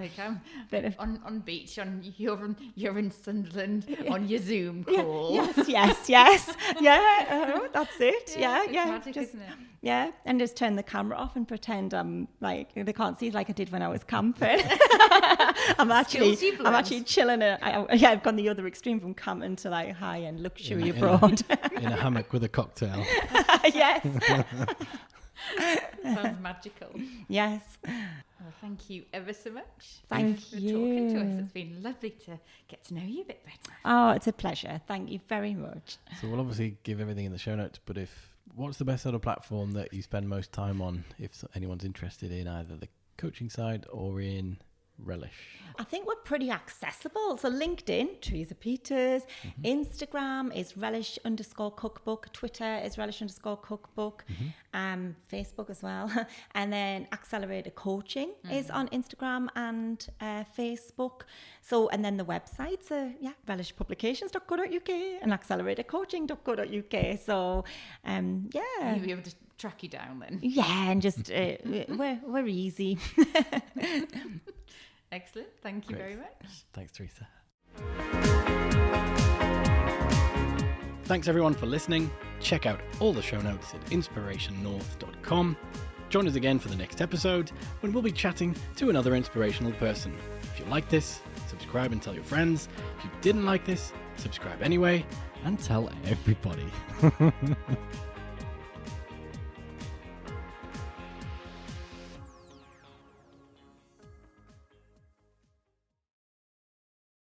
on beach, you're in Sunderland on your Zoom call. Yes. That's it. Yeah. Magic, isn't it? Yeah, and just turn the camera off and pretend I'm like, they can't see like I did when I was camping. I'm actually chilling. I've gone the other extreme from camping to like high-end luxury abroad. In a hammock with a cocktail. Yes. Sounds magical. Yes. Well, thank you ever so much. Thank you for talking to us. It's been lovely to get to know you a bit better. Oh, it's a pleasure. Thank you very much. So we'll obviously give everything in the show notes, but what's the best sort of platform that you spend most time on if anyone's interested in either the coaching side or in Relish? I think we're pretty accessible. So LinkedIn, Teresa Peters. Instagram is Relish_cookbook. Twitter is Relish_cookbook. Facebook as well. And then Accelerator Coaching is on Instagram and Facebook. So, and then the websites are relishpublications.co.uk and acceleratorcoaching.co.uk. So, You'll be able to track you down then. Yeah, and just we're easy. Excellent. Thank you very much. Thanks, Teresa. Thanks everyone for listening. Check out all the show notes at inspirationnorth.com. Join us again for the next episode when we'll be chatting to another inspirational person. If you like this, subscribe and tell your friends. If you didn't like this, subscribe anyway and tell everybody.